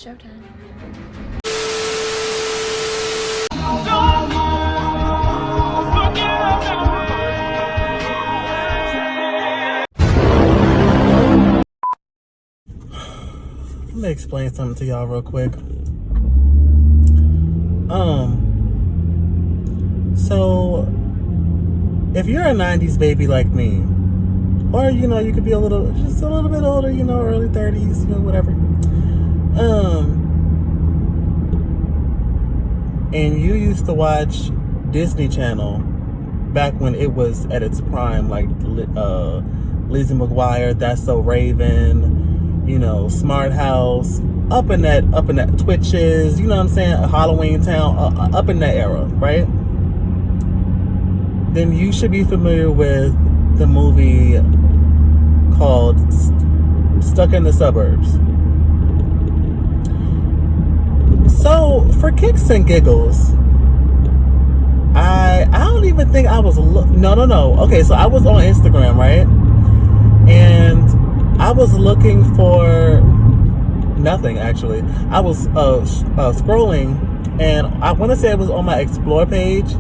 It's showtime. Let me explain something to y'all real quick. So if you're a 90s baby like me, or you could be just a little bit older, early 30s, whatever. And you used to watch Disney Channel back when it was at its prime, like Lizzie McGuire, That's So Raven, Smart House, up in that Twitches, you know what I'm saying, Halloween Town, up in that era, right? Then you should be familiar with the movie called Stuck in the Suburbs. So for kicks and giggles, I don't even think I was no. Okay, so I was on Instagram, right? And I was looking for nothing, actually. I was scrolling, and I want to say it was on my Explore page.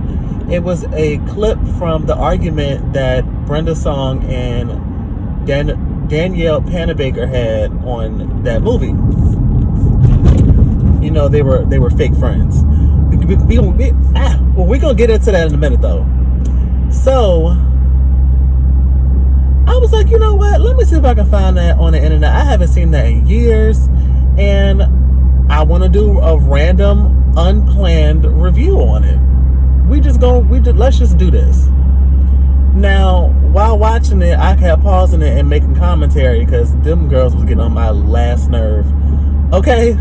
It was a clip from the argument that Brenda Song and Danielle Panabaker had on that movie. They were fake friends. We're gonna get into that in a minute, though. So I was like, you know what? Let me see if I can find that on the internet. I haven't seen that in years, and I want to do a random, unplanned review on it. Let's just do this. Now, while watching it, I kept pausing it and making commentary because them girls was getting on my last nerve. Okay.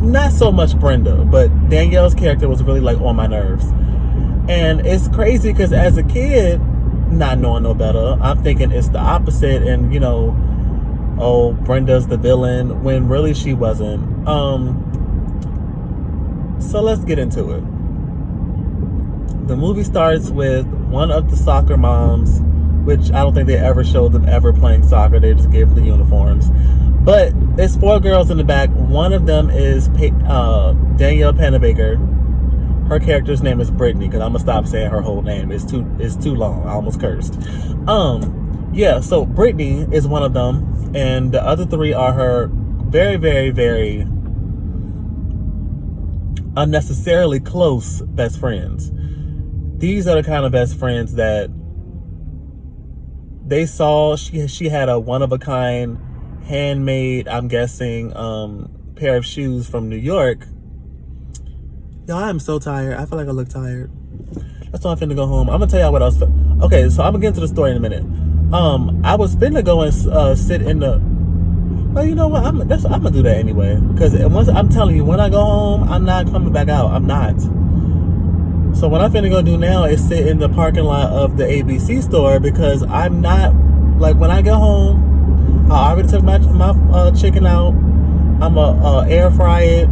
Not so much Brenda, but Danielle's character was really on my nerves. And it's crazy because as a kid, not knowing no better, I'm thinking it's the opposite, and Brenda's the villain, when really she wasn't. So let's get into it. The movie starts with one of the soccer moms, which I don't think they ever showed them ever playing soccer. They just gave them the uniforms. But there's 4 girls in the back. One of them is Danielle Panabaker. Her character's name is Brittany, because I'm gonna stop saying her whole name. It's too long. I almost cursed. So Brittany is one of them, and the other 3 are her very, very, very unnecessarily close best friends. These are the kind of best friends that they saw. She had a one-of-a-kind, handmade, I'm guessing, pair of shoes from New York. Y'all, I'm so tired. I feel like I look tired. That's why I'm finna go home. I'm gonna tell y'all what else. Okay, so I'm gonna get into the story in a minute. I was finna go and sit in the. Well, you know what? I'm gonna do that anyway. Because I'm telling you, when I go home, I'm not coming back out. I'm not. So what I'm finna go do now is sit in the parking lot of the ABC store, because I'm not, when I get home, I already took my chicken out. I'm gonna air fry it,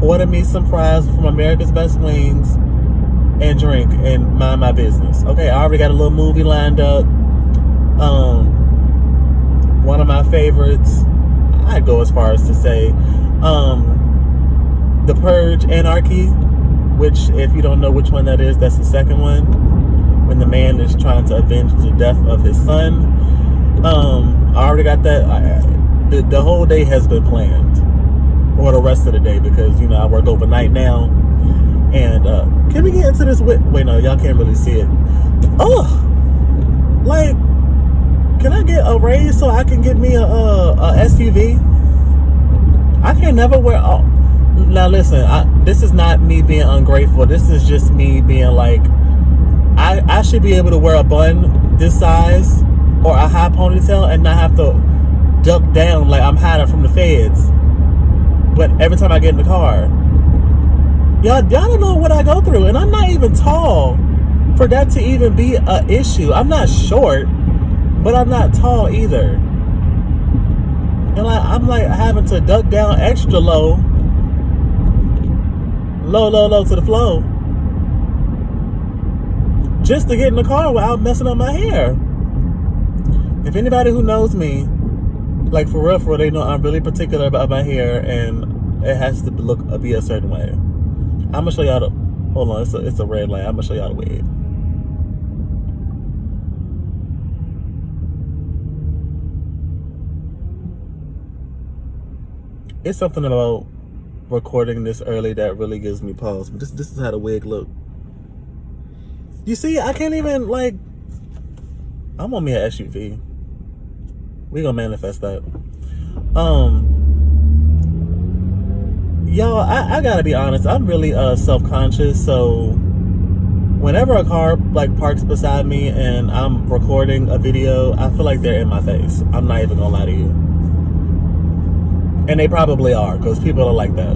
order me some fries from America's Best Wings, and drink and mind my business. Okay, I already got a little movie lined up. One of my favorites, I'd go as far as to say, The Purge Anarchy, which, if you don't know which one that is, that's the second one, when the man is trying to avenge the death of his son. I already got that. The whole day has been planned, or the rest of the day, because I work overnight now. And can we get into this? Wait, no, y'all can't really see it. Oh, can I get a raise so I can get me a SUV? I can never wear. Now listen, this is not me being ungrateful. This is just me being I should be able to wear a bun this size or a high ponytail and not have to duck down like I'm hiding from the feds. But every time I get in the car, y'all don't know what I go through, and I'm not even tall for that to even be an issue. I'm not short, but I'm not tall either. And I'm having to duck down extra low to the floor, just to get in the car without messing up my hair. If anybody who knows me, Like for real, they know I'm really particular about my hair, and it has to be a certain way. I'm gonna show y'all the. Hold on, it's a red light. I'm gonna show y'all the wig. It's something about recording this early that really gives me pause. But this is how the wig look. You see, I can't even like. I'm on me an SUV. We gonna manifest that. Y'all, I gotta be honest. I'm really self-conscious. So whenever a car like parks beside me and I'm recording a video, I feel like they're in my face. I'm not even gonna lie to you. And they probably are, because people are like that.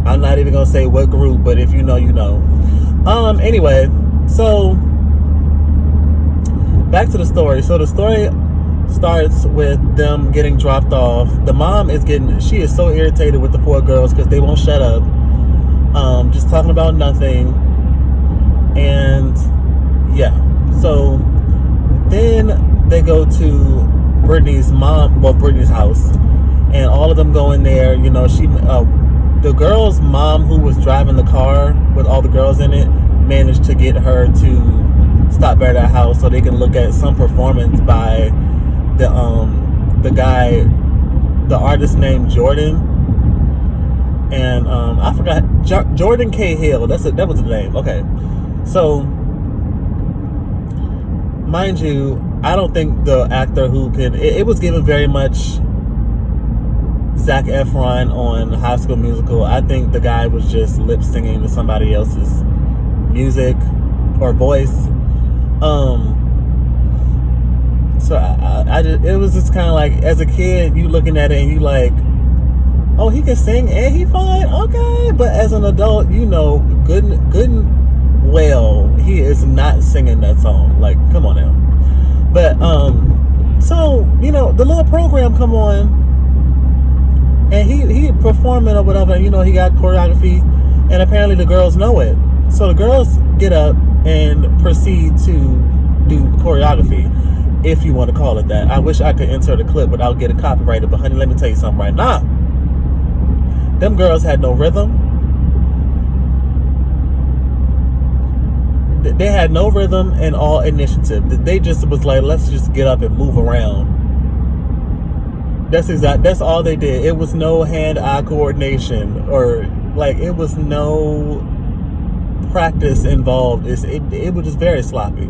I'm not even gonna say what group, but if you know, you know. Anyway, so back to the story. So the story starts with them getting dropped off. The mom she is so irritated with the 4 girls because they won't shut up. Just talking about nothing. And yeah, so then they go to Brittany's house, and all of them go in there. You know, the girl's mom, who was driving the car with all the girls in it, managed to get her to stop by their house so they can look at some performance by the guy, the artist named Jordan, and I forgot, Jordan K. Hill. That was the name. Okay, so mind you, I don't think the actor who it was given very much Zac Efron on High School Musical. I think the guy was just lip singing to somebody else's music or voice. So it was just kind of like, as a kid, you looking at it and you like, oh, he can sing and he fine, okay. But as an adult, you know, good and well, he is not singing that song. Like, come on now. But so you know, the little program come on, and he performing or whatever. You know, he got choreography, and apparently the girls know it. So the girls get up and proceed to do choreography, if you want to call it that. I wish I could insert a clip without getting copyrighted, but honey, let me tell you something right now. Them girls had no rhythm. They had no rhythm and all initiative. They just was like, let's just get up and move around. That's all they did. It was no hand-eye coordination, or like, it was no practice involved. It was just very sloppy.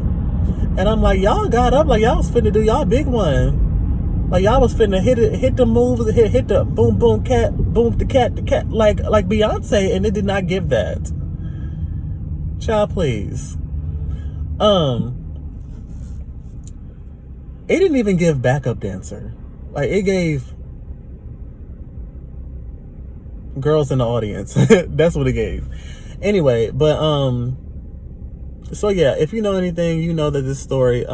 And I'm like, y'all got up like y'all was finna do y'all big one. Like y'all was finna hit the moves, hit the boom boom cat, boom the cat, like Beyonce, and it did not give that. Child, please. It didn't even give backup dancer. Like, it gave girls in the audience. That's what it gave. Anyway, but so yeah, if you know anything, you know that this story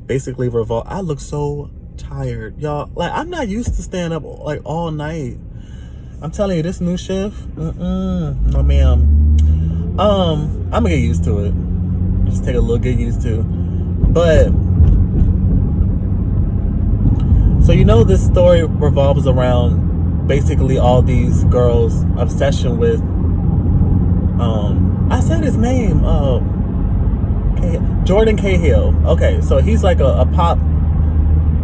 basically revolved. I look so tired, y'all. Like, I'm not used to staying up like all night. I'm telling you, this new shift, no ma'am. I'm gonna get used to it. Just take a little get used to. But so you know, this story revolves around basically all these girls' obsession with I said his name, Jordan K. Hill. Okay, so he's like a pop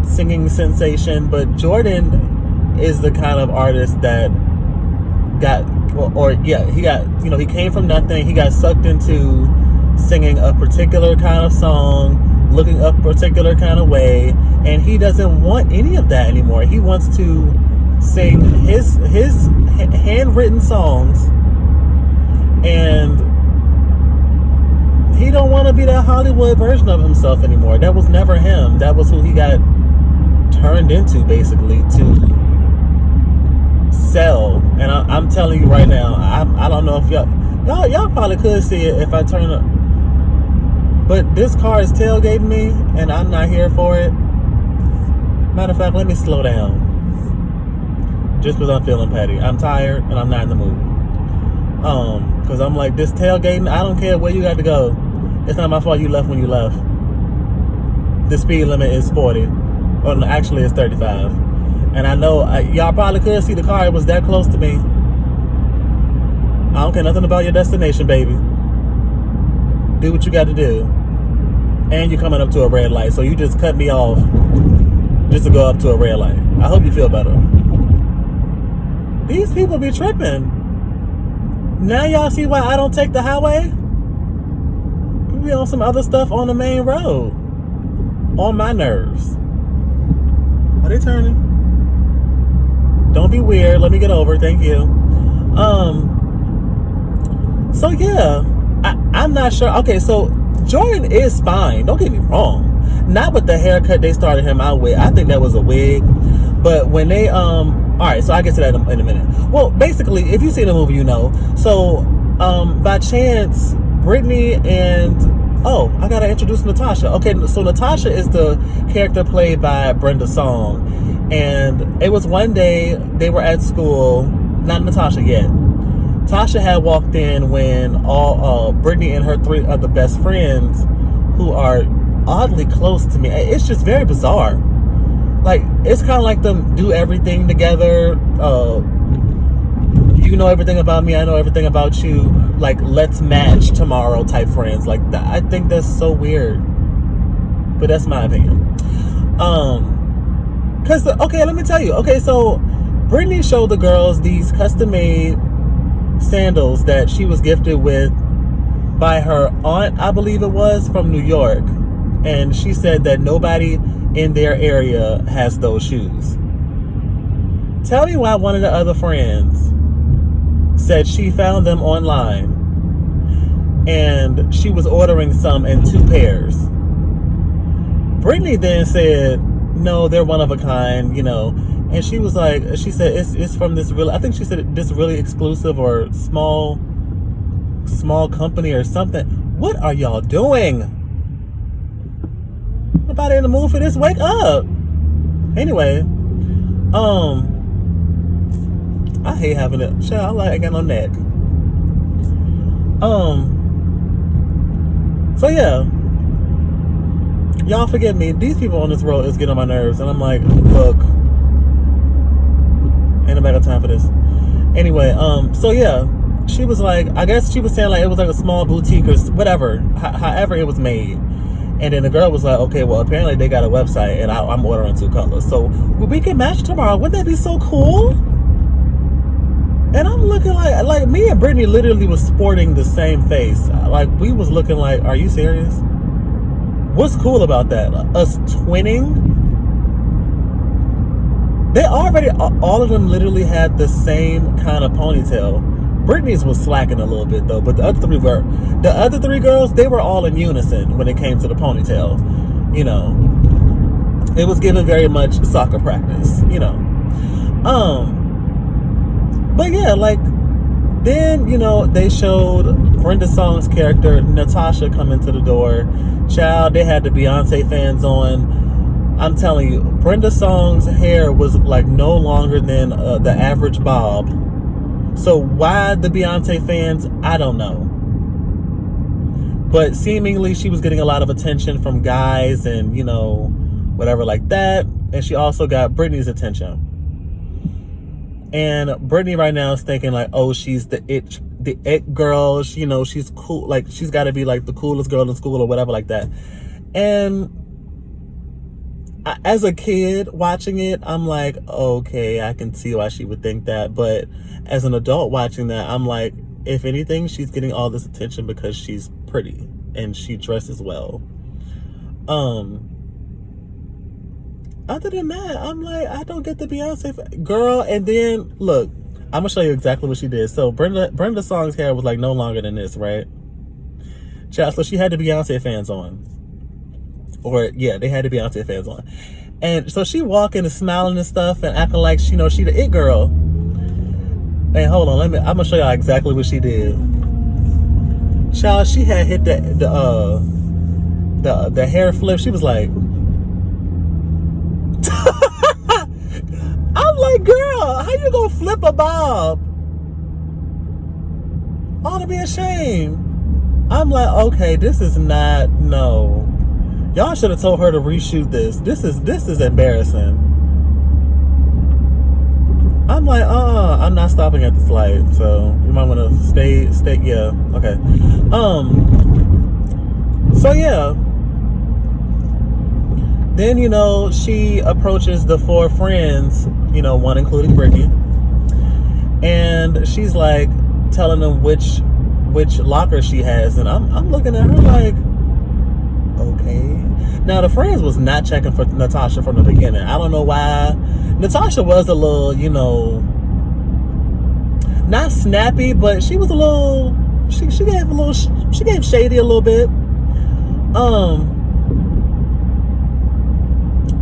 singing sensation, but Jordan is the kind of artist that he came from nothing. He got sucked into singing a particular kind of song, looking a particular kind of way, and he doesn't want any of that anymore. He wants to sing his handwritten songs, and he don't want to be that Hollywood version of himself anymore. That was never him. That was who he got turned into, basically, to sell. And I'm telling you right now, I don't know if y'all probably could see it if I turn up, but this car is tailgating me and I'm not here for it. Matter of fact, let me slow down, just because I'm feeling petty. I'm tired and I'm not in the mood. Because I'm like, this tailgating, I don't care where you got to go. It's not my fault you left when you left. The speed limit is 40. Or no, actually it's 35. And I know y'all probably could see the car. It was that close to me. I don't care nothing about your destination, baby. Do what you got to do. And you're coming up to a red light, so you just cut me off just to go up to a red light. I hope you feel better. These people be tripping. Now y'all see why I don't take the highway? We be on some other stuff on the main road. On my nerves. Are they turning? Don't be weird. Let me get over. Thank you. So yeah, I'm not sure. Okay, so Jordan is fine. Don't get me wrong. Not with the haircut they started him out with. I think that was a wig. But when they all right, so I get to that in a minute. Well, basically, if you see the movie, you know. So by chance, Brittany and I gotta introduce Natasha. Okay, so Natasha is the character played by Brenda Song, and it was one day they were at school. Not Natasha yet. Tasha had walked in when all Brittany and her three other best friends, who are oddly close to me. It's just very bizarre. Like, it's kind of like them do everything together. You know everything about me, I know everything about you. Like, let's match tomorrow type friends. Like, I think that's so weird. But that's my opinion. Okay, let me tell you. Okay, so Brittany showed the girls these custom-made sandals that she was gifted with by her aunt, I believe it was, from New York. And she said that nobody in their area has those shoes. Tell me why one of the other friends said she found them online and she was ordering some in 2 pairs. Brittany then said, no, they're one of a kind, you know. And she was like, she said it's from this really, I think she said this really exclusive or small company or something. What are y'all doing? Nobody in the mood for this. Wake up. Anyway, I hate having it. Child, I got no neck. So yeah, y'all forgive me. These people on this road is getting on my nerves, and I'm like, look. Ain't nobody got time for this. Anyway, so yeah, she was like, I guess she was saying like it was like a small boutique or whatever, however it was made. And then the girl was like, okay, well, apparently they got a website and I'm ordering 2 colors. So we can match tomorrow. Wouldn't that be so cool? And I'm looking like me and Brittany literally was sporting the same face. Like, we was looking like, are you serious? What's cool about that? Us twinning? They already, all of them literally had the same kind of ponytail. Brittany's was slacking a little bit though, but the other 3 girls, they were all in unison when it came to the ponytail. You know, it was given very much soccer practice, you know. But yeah, like, then, you know, they showed Brenda Song's character, Natasha, come into the door. Child, they had the Beyonce fans on. I'm telling you, Brenda Song's hair was like no longer than the average bob. So why the Beyonce fans? I don't know. But seemingly she was getting a lot of attention from guys and, you know, whatever like that. And she also got Britney's attention. And Brittany right now is thinking like, oh, she's the it girl. You know, she's cool. Like, she's got to be like the coolest girl in school or whatever like that. And as a kid watching it, I'm like, okay, I can see why she would think that. But as an adult watching that, I'm like, if anything, she's getting all this attention because she's pretty and she dresses well. Other than that, I'm like, I don't get the Beyonce girl. And then look, I'm gonna show you exactly what she did. So Brenda Song's hair was like no longer than this, right? Child, so she had the Beyonce fans on. Or yeah, they had the Beyonce fans on. And so she walking and smiling and stuff and acting like, you know, she the it girl. And hold on, I'm gonna show y'all exactly what she did. Child, she had hit the hair flip. She was like, I'm like, girl, how you gonna flip a bob? Ought to be ashamed. I'm like, okay, this is not, no. Y'all should have told her to reshoot this. This is embarrassing. I'm like, I'm not stopping at this light, so you might want to stay, yeah, okay. So yeah. Then, you know, she approaches the 4 friends, you know, one including Brittany, and she's like telling them which locker she has, and I'm looking at her like, okay. Now the friends was not checking for Natasha from the beginning. I don't know why. Natasha was a little, you know, not snappy, but she was a little, she gave shady a little bit.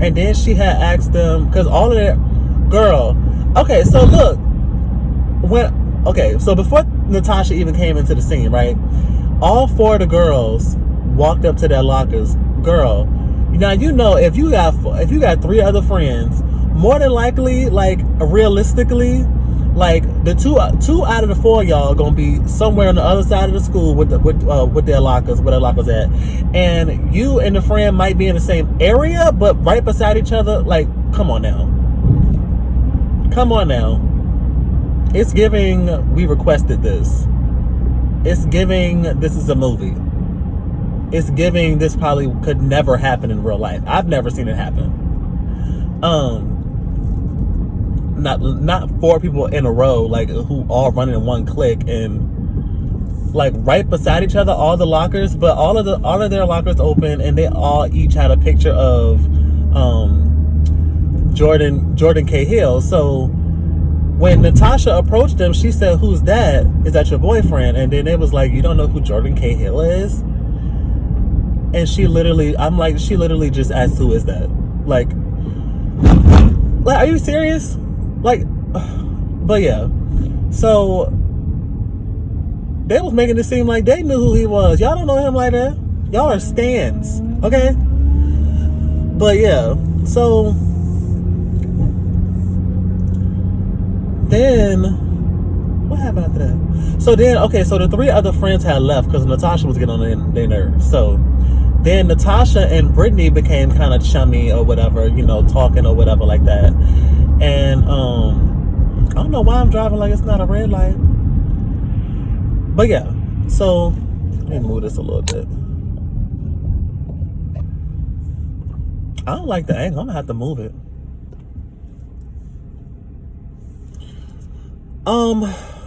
And then she had asked them, because all of their, girl, okay, so look, so before Natasha even came into the scene, right, all 4 of the girls walked up to their lockers. Girl, now you know, if you got 3 other friends, more than likely, like, realistically, like, the two out of the 4 of y'all are gonna be somewhere on the other side of the school with their lockers, where their lockers at, and you and the friend might be in the same area, but right beside each other. Like, come on now. It's giving, we requested this. It's giving, this is a movie. It's giving, this probably could never happen in real life. I've never seen it happen. Not 4 people in a row, like, who all running in one click and like right beside each other, all the lockers, but all of their lockers open, and they all each had a picture of Jordan Cahill. So when Natasha approached them, she said, "Who's that? Is that your boyfriend?" And then it was like, "You don't know who Jordan Cahill is?" And she literally just asked, "Who is that?" Like, are you serious? Like, but yeah. So they was making it seem like they knew who he was. Y'all don't know him like that. Y'all are stans, okay? But yeah, so then what happened after that? So then, okay, so the 3 other friends had left because Natasha was getting on their nerves. So then Natasha and Brittany became kind of chummy or whatever, you know, talking or whatever like that. And I don't know why I'm driving like it's not a red light. But yeah, so let me move this a little bit. I don't like the angle. I'm gonna have to move it.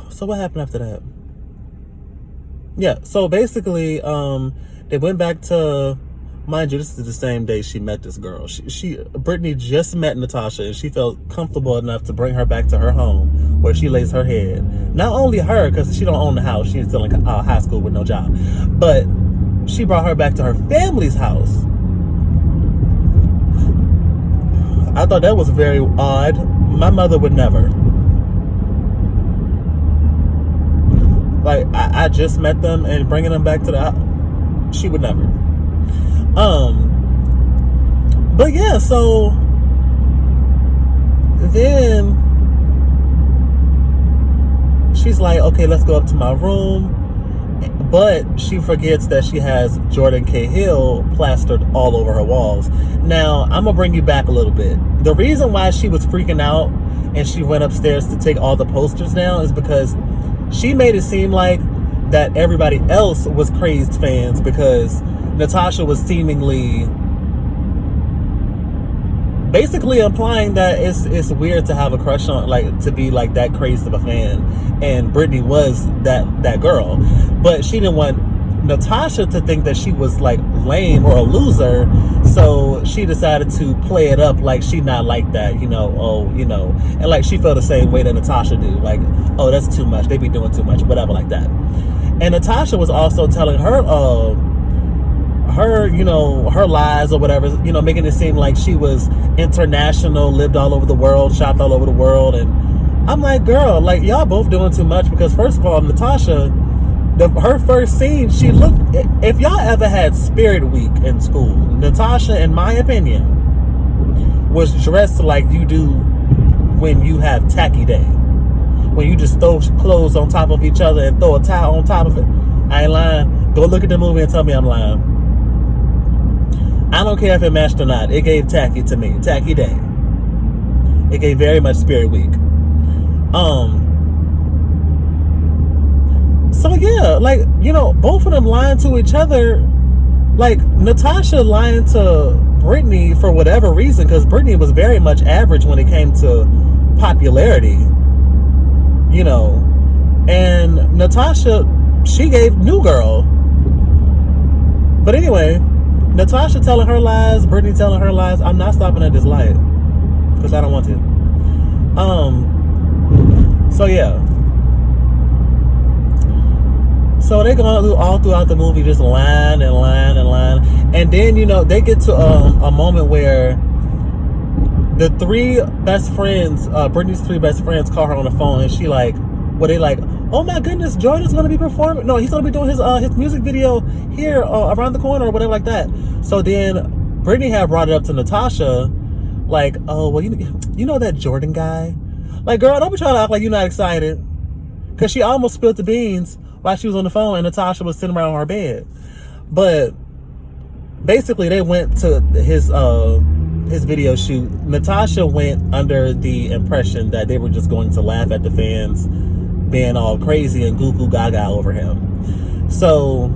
So what happened after that? Yeah, so basically, they went back to, mind you, this is the same day she met this girl. Brittany just met Natasha, and she felt comfortable enough to bring her back to her home where she lays her head. Not only her, because she don't own the house, she's still in high school with no job, but she brought her back to her family's house. I thought that was very odd. My mother would never. Like, I just met them and bringing them back to the house, she would never. But yeah, so then she's like, okay, let's go up to my room. But she forgets that she has Jordan Cahill plastered all over her walls. Now, I'm gonna bring you back a little bit. The reason why she was freaking out and she went upstairs to take all the posters down is because she made it seem like that everybody else was crazed fans, because Natasha was seemingly basically implying that it's weird to have a crush on, like, to be like that crazed of a fan, and Brittany was that girl. But she didn't want Natasha to think that she was like lame or a loser, so she decided to play it up like she not like that, you know. Oh, you know, and like she felt the same way that Natasha do, like, oh, that's too much, they be doing too much, whatever like that. And Natasha was also telling her you know, her lies or whatever, you know, making it seem like she was international, lived all over the world, shopped all over the world. And I'm like, girl, like, y'all both doing too much, because first of all, Natasha, her first scene, she looked, if y'all ever had Spirit Week in school, Natasha, in my opinion, was dressed like you do when you have tacky day, when you just throw clothes on top of each other and throw a towel on top of it. I ain't lying. Go look at the movie and tell me I'm lying. I don't care if it matched or not. It gave tacky to me. Tacky day. It gave very much Spirit Week. So yeah, like, you know, both of them lying to each other. Like, Natasha lying to Brittany for whatever reason, because Brittany was very much average when it came to popularity, you know. And Natasha, she gave New Girl. But anyway, Natasha telling her lies, Brittany telling her lies. I'm not stopping at this light because I don't want to. So yeah. So they go all throughout the movie just lying and lying and lying. And then, you know, they get to a moment where the three best friends, Brittany's three best friends, call her on the phone, and she like, they like, oh my goodness, Jordan's gonna be performing. No, he's gonna be doing his music video here around the corner or whatever like that. So then Brittany had brought it up to Natasha, like, oh well, you know that Jordan guy. Like, girl, don't be trying to act like you're not excited, because she almost spilled the beans while she was on the phone and Natasha was sitting around her bed. But basically, they went to his video shoot. Natasha went under the impression that they were just going to laugh at the fans being all crazy and goo goo gaga over him. So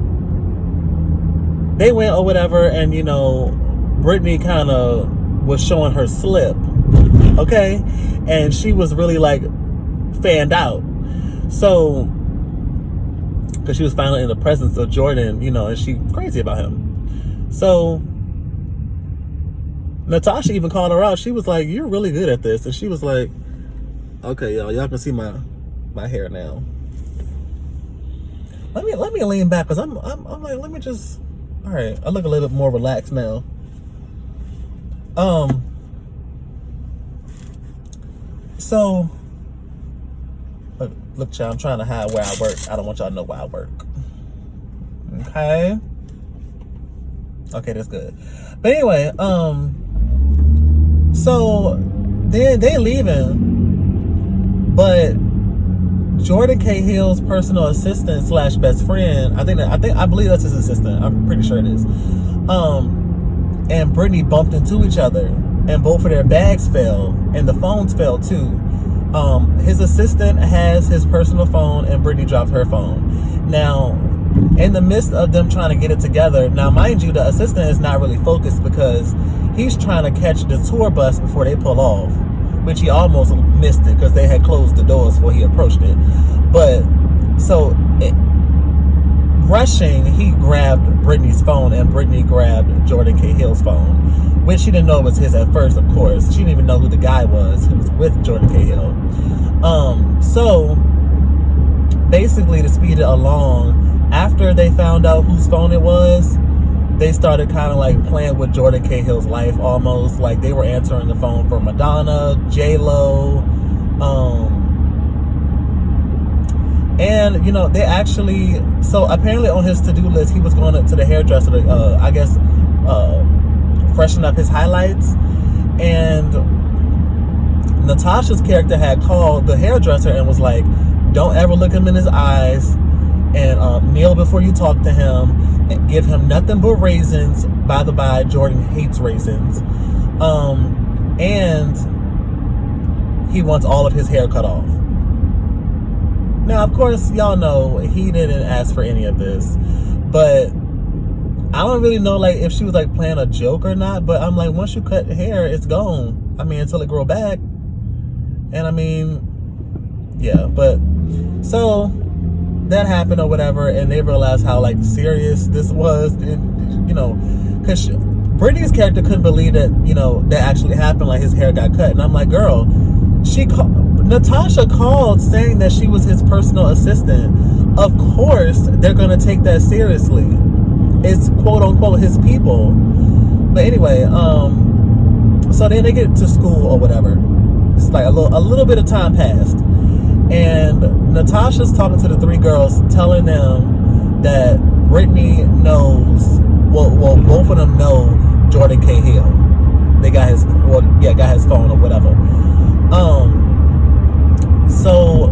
they went or whatever, and you know, Brittany kind of was showing her slip, okay, and she was really like fanned out. So, because she was finally in the presence of Jordan, you know, and she crazy about him. So Natasha even called her out. She was like, "You're really good at this," and she was like, "Okay, y'all can see my hair now. Let me lean back, because I'm like, let me just, all right, I look a little bit more relaxed now." So look, child, I'm trying to hide where I work. I don't want y'all to know where I work. Okay, that's good. But anyway, so then they leaving, but Jordan Cahill's personal assistant / best friend, I believe that's his assistant. I'm pretty sure it is. And Brittany bumped into each other, and both of their bags fell, and the phones fell too. His assistant has his personal phone, and Brittany dropped her phone. Now, in the midst of them trying to get it together, now mind you, the assistant is not really focused because he's trying to catch the tour bus before they pull off, which he almost missed it because they had closed the doors before he approached it. But so rushing, he grabbed Brittany's phone, and Brittany grabbed Jordan Cahill's phone, which she didn't know was his at first, of course. She didn't even know who the guy was who was with Jordan Cahill. So basically, to speed it along, after they found out whose phone it was, they started kind of like playing with Jordan Cahill's life almost. Like, they were answering the phone for Madonna, J-Lo, and you know, they actually, so apparently on his to-do list, he was going to the hairdresser to, I guess, freshen up his highlights. And Natasha's character had called the hairdresser and was like, don't ever look him in his eyes, and kneel before you talk to him, and give him nothing but raisins. By the by, Jordan hates raisins. And he wants all of his hair cut off. Now, of course, y'all know he didn't ask for any of this, but I don't really know, like, if she was like playing a joke or not. But I'm like, once you cut hair, it's gone. I mean, until it grow back. And I mean, yeah. But so that happened or whatever, and they realized how like serious this was, and you know, because Brittany's character couldn't believe that, you know, that actually happened. Like, his hair got cut, and I'm like, girl, Natasha called saying that she was his personal assistant. Of course, they're gonna take that seriously. It's quote unquote his people. But anyway, so then they get to school or whatever. It's like a little bit of time passed, and Natasha's talking to the three girls, telling them that Brittany knows. Well, both of them know Jordan Cahill. They got his, got his phone or whatever. So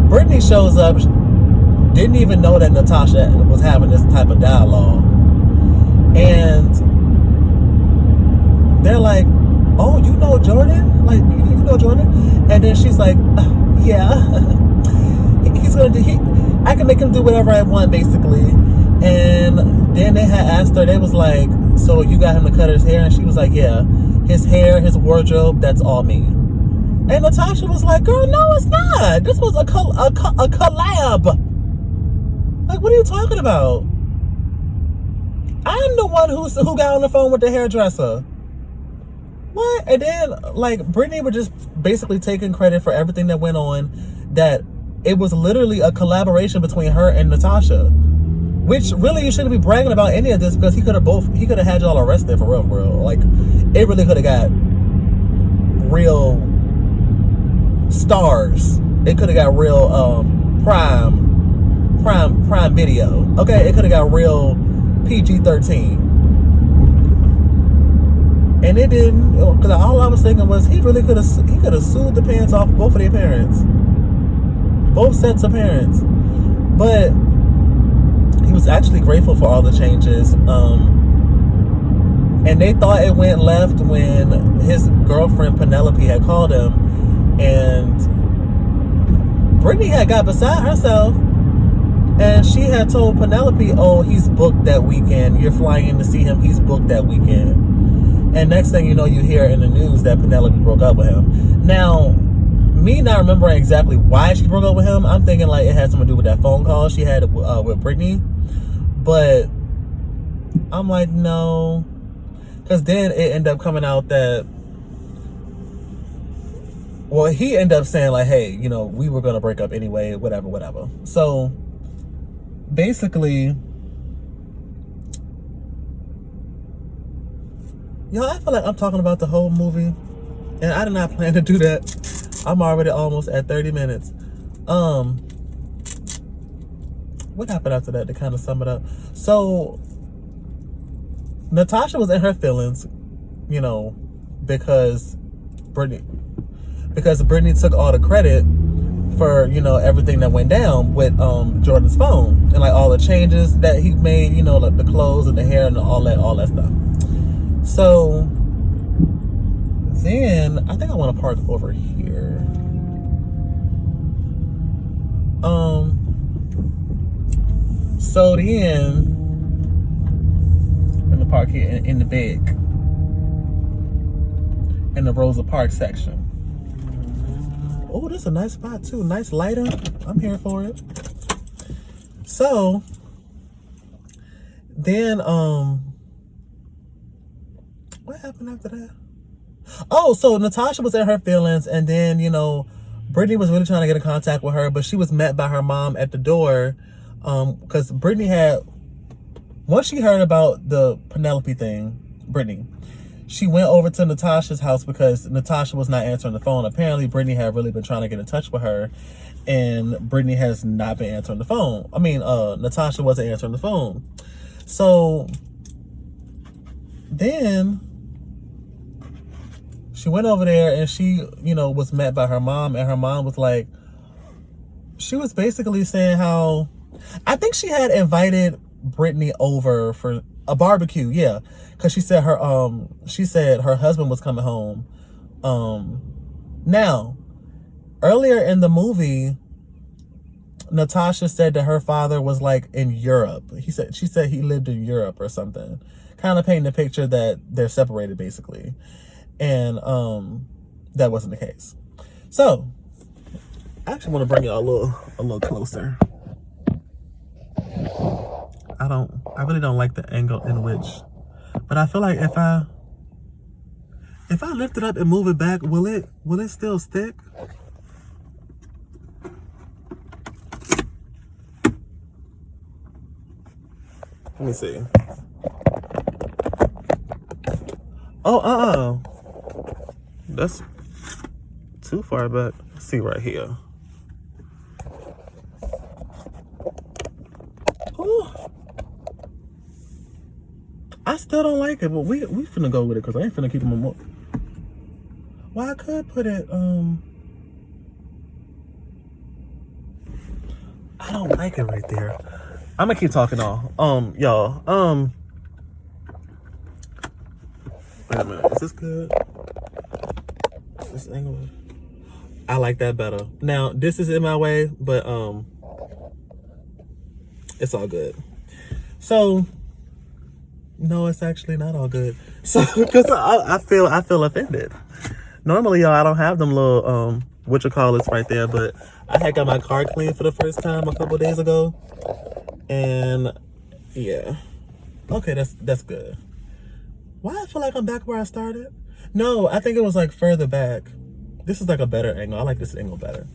Brittany shows up, didn't even know that Natasha was having this type of dialogue, and like, yeah, he's gonna do. I can make him do whatever I want, basically. And then they had asked her. They was like, so you got him to cut his hair? And she was like, yeah, his hair, his wardrobe, that's all me. And Natasha was like, girl, no, it's not. This was a collab. Like, what are you talking about? I'm the one who got on the phone with the hairdresser. What? And then, like, Brittany was just basically taking credit for everything that went on, that it was literally a collaboration between her and Natasha. Which, really, you shouldn't be bragging about any of this, because he could have had y'all arrested for real. Like, it really could have got real stars. It could have got real prime video. Okay, it could have got real PG-13. And it didn't, because all I was thinking was he could have sued the pants off both of their parents, both sets of parents. But he was actually grateful for all the changes. And they thought it went left when his girlfriend Penelope had called him, and Brittany had got beside herself, and she had told Penelope, oh, he's booked that weekend. You're flying in to see him. He's booked that weekend. And next thing you know, you hear in the news that Penelope broke up with him. Now, me not remembering exactly why she broke up with him, I'm thinking like it had something to do with that phone call she had with Brittany. But I'm like, no. Because then it ended up coming out that, well, he ended up saying like, hey, you know, we were going to break up anyway, whatever. So basically, y'all, I feel like I'm talking about the whole movie, and I did not plan to do that. I'm already almost at 30 minutes. What happened after that to kind of sum it up? So Natasha was in her feelings, you know, because Brittany took all the credit for, you know, everything that went down with Jordan's phone, and like all the changes that he made, you know, like the clothes and the hair and all that stuff. So then I think I want to park over here. So then I'm gonna park here in the big, in the Rosa Parks section. Oh, this is a nice spot too. Nice lighter. I'm here for it. So then what happened after that? Oh, so Natasha was in her feelings, and then, you know, Brittany was really trying to get in contact with her, but she was met by her mom at the door, because Brittany had, once she heard about the Penelope thing, Brittany, she went over to Natasha's house because Natasha was not answering the phone. Apparently, Brittany had really been trying to get in touch with her, and Brittany has not been answering the phone. I mean, Natasha wasn't answering the phone. So then she went over there, and she, you know, was met by her mom, and her mom was like, she was basically saying how, I think she had invited Brittany over for a barbecue, yeah, because she said her husband was coming home. Now, earlier in the movie, Natasha said that her father was like in Europe. She said he lived in Europe or something, kind of painting the picture that they're separated basically, and that wasn't the case. So I actually want to bring y'all a little closer. I really don't like the angle in which, but I feel like if I lift it up and move it back, will it still stick? Let me see. Oh, that's too far back. Let's see right here. Oh, I still don't like it, but we finna go with it because I ain't finna keep them more. Well, I could put it, I don't like it right there. I'm gonna keep talking on. Y'all, wait a minute, is this good? This angle? I like that better. Now, this is in my way, but it's all good. So, no, it's actually not all good. So, because I feel offended. Normally, y'all, I don't have them little whatchamacallits right there, but I had got my car cleaned for the first time a couple days ago, and yeah, okay, that's good. Why I feel like I'm back where I started? No, I think it was like further back. This is like a better angle. I like this angle better.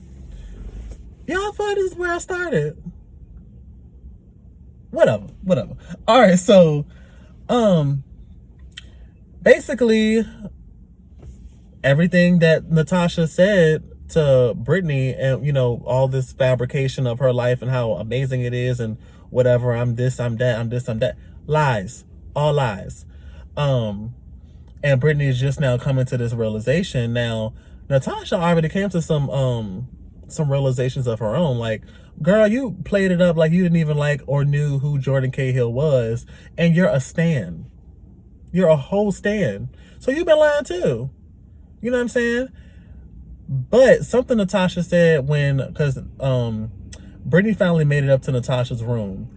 Yeah, I feel like this is where I started. Whatever. All right, so basically everything that Natasha said to Brittany, and you know, all this fabrication of her life and how amazing it is and whatever, I'm this, I'm that, I'm this, I'm that, lies. All lies. And Brittany is just now coming to this realization. Now, Natasha already came to some realizations of her own. Like, girl, you played it up like you didn't even like or knew who Jordan Cahill was, and you're a stan. You're a whole stan. So you've been lying too. You know what I'm saying? But something Natasha said because Brittany finally made it up to Natasha's room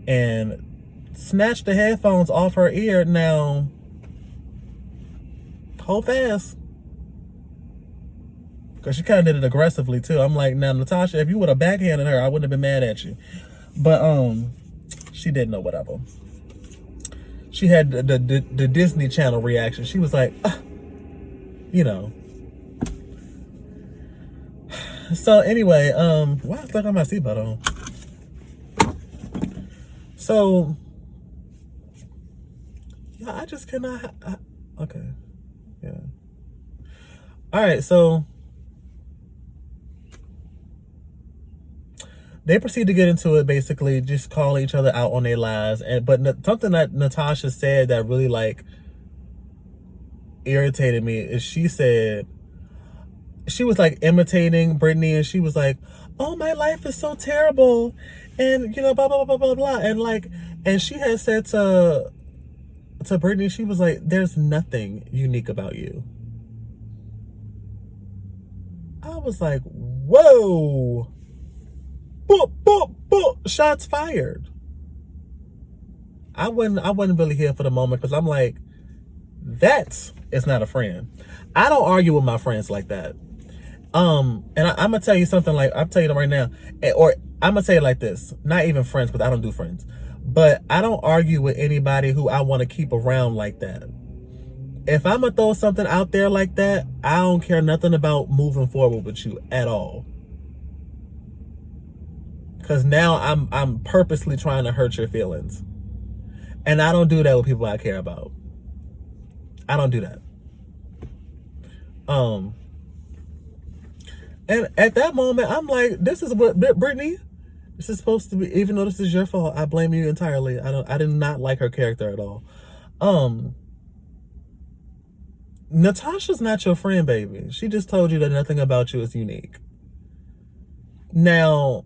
and snatched the headphones off her ear. Now, hold fast. Because she kind of did it aggressively too. I'm like, now, Natasha, if you would have backhanded her, I wouldn't have been mad at you. But she didn't know whatever. She had the Disney Channel reaction. She was like, you know. So anyway, why is I got my seatbelt on? So yeah, I just cannot. Okay, yeah. All right, so they proceed to get into it, basically just calling each other out on their lies. But something that Natasha said that really like irritated me is she said, she was like imitating Brittany, and she was like, oh, my life is so terrible, and you know, blah blah blah blah blah, and like, and she had said to Brittany, she was like, there's nothing unique about you. I was like, whoa, boop boop boop, shots fired. I wasn't really here for the moment, because I'm like, that is not a friend. I don't argue with my friends like that. And I'm gonna tell you something, like, I'll tell you right now, or I'm gonna say it like this, not even friends, because I don't do friends, but I don't argue with anybody who I want to keep around like that. If I'm gonna throw something out there like that, I don't care nothing about moving forward with you at all. Because now I'm purposely trying to hurt your feelings. And I don't do that with people I care about. I don't do that. And at that moment, I'm like, this is what, Brittany, this is supposed to be, even though this is your fault, I blame you entirely. I did not like her character at all. Natasha's not your friend, baby. She just told you that nothing about you is unique. Now,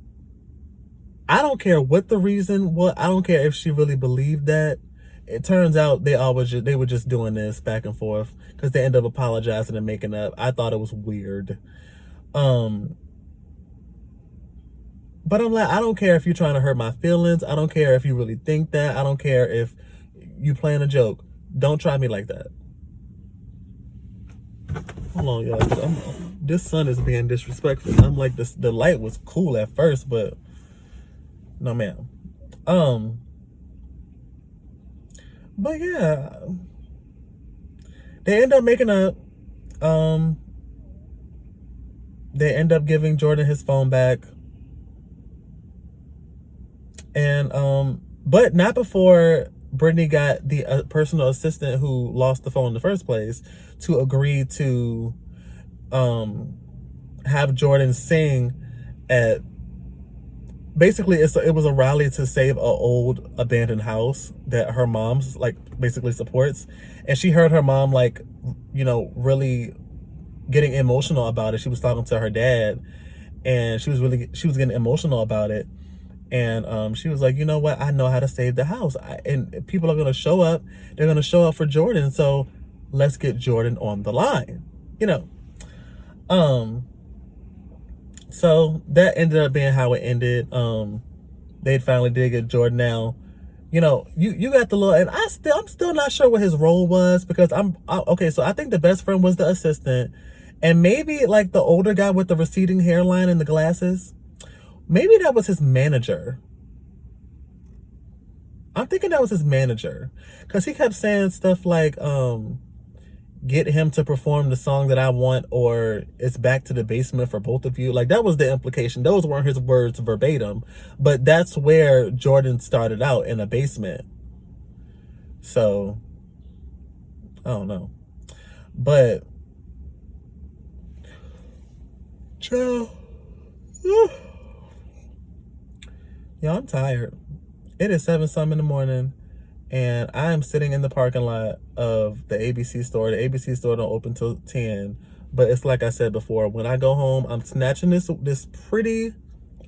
I don't care what the reason was. I don't care if she really believed that. It turns out they were just doing this back and forth, because they end up apologizing and making up. I thought it was weird. But I'm like, I don't care if you're trying to hurt my feelings. I don't care if you really think that. I don't care if you playing a joke. Don't try me like that. Hold on, y'all. This sun is being disrespectful. I'm like, the light was cool at first, but no, ma'am. But yeah, they end up making up. They end up giving Jordan his phone back, and but not before Brittany got the personal assistant who lost the phone in the first place to agree to have Jordan sing at, basically it was a rally to save a old abandoned house that her mom's like basically supports, and she heard her mom, like, you know, really getting emotional about it. She was talking to her dad, and she was getting emotional about it. And she was like, you know what? I know how to save the house. And people are going to show up. They're going to show up for Jordan. So let's get Jordan on the line, you know. So that ended up being how it ended. They finally did get Jordan now. You know, you got the little, and I'm still not sure what his role was, because okay. So I think the best friend was the assistant, and maybe like the older guy with the receding hairline and the glasses. Maybe that was his manager. I'm thinking that was his manager, because he kept saying stuff like, get him to perform the song that I want, or it's back to the basement for both of you. Like, that was the implication. Those weren't his words verbatim, but that's where Jordan started out, in a basement. So I don't know, but child, yeah, I'm tired. It is 7 something in the morning, and I am sitting in the parking lot of the ABC store. The ABC store don't open till 10, but it's like I said before, when I go home, I'm snatching this pretty,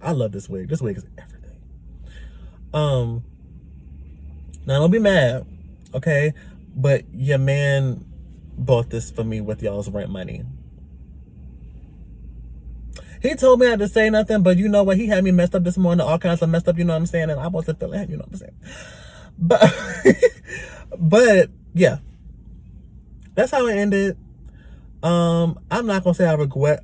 I love this wig. This wig is everything. Now don't be mad, okay? But your man bought this for me with y'all's rent money. He told me I had to say nothing, but you know what? He had me messed up this morning, all kinds of messed up, you know what I'm saying? And I wasn't feeling it, you know what I'm saying? But, but yeah, that's how it ended. I'm not gonna say I regret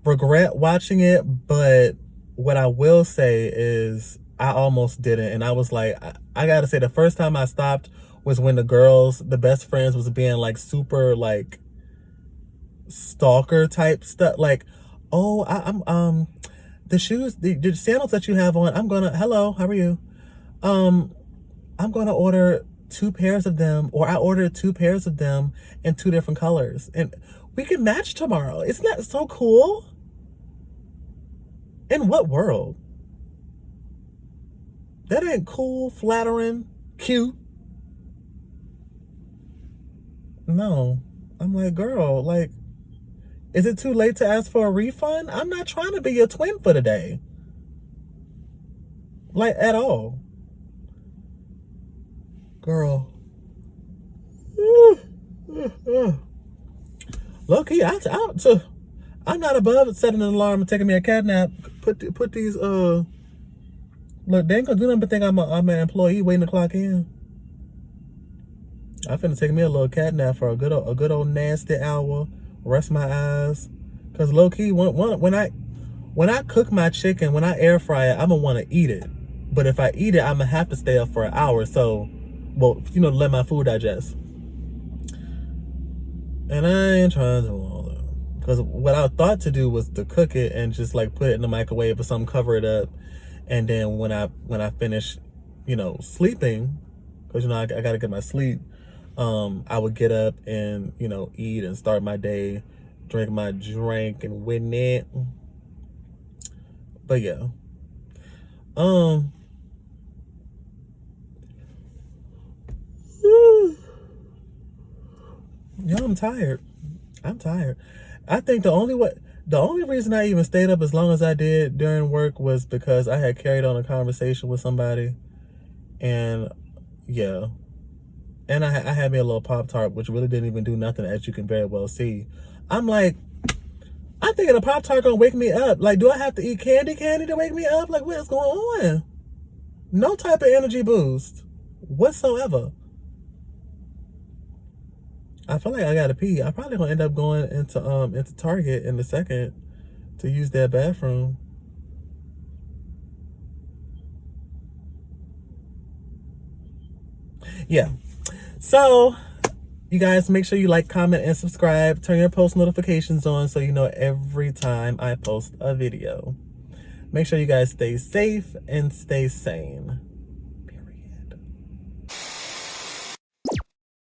watching it, but what I will say is I almost didn't. And I was like, I gotta say, the first time I stopped was when the best friends, was being like super like stalker type stuff. Like, oh, I'm the shoes, the sandals that you have on, hello, how are you? I'm gonna order 2 pairs of them, or I ordered 2 pairs of them in 2 different colors, and we can match tomorrow. Isn't that so cool? In what world? That ain't cool, flattering, cute. No. I'm like, girl, like, is it too late to ask for a refund? I'm not trying to be your twin for the day. Like, at all. Girl. Low-key, I'm not above setting an alarm and taking me a cat nap. Put these, look, they ain't gonna do nothing but think I'm an employee waiting to clock in. I'm finna take me a little cat nap for a good old nasty hour, rest my eyes. Cause low-key, when I cook my chicken, when I air fry it, I'm gonna wanna eat it. But if I eat it, I'm gonna have to stay up for an hour, so, well, you know, to let my food digest. And I ain't trying to do all that. Because what I thought to do was to cook it and just like put it in the microwave or something, cover it up. And then when I finish, you know, sleeping, because, you know, I got to get my sleep, I would get up and, you know, eat and start my day, drink my drink and whatnot. But yeah. Yeah, I'm tired. I think the only reason I even stayed up as long as I did during work was because I had carried on a conversation with somebody, and yeah, and I had me a little Pop-Tart, which really didn't even do nothing, as you can very well see. I'm like, I'm thinking a Pop-Tart gonna wake me up. Like, do I have to eat candy to wake me up? Like, what is going on? No type of energy boost whatsoever. I feel like I gotta pee. I probably gonna end up going into Target in a second to use that bathroom. Yeah. So, you guys, make sure you like, comment, and subscribe. Turn your post notifications on so you know every time I post a video. Make sure you guys stay safe and stay sane.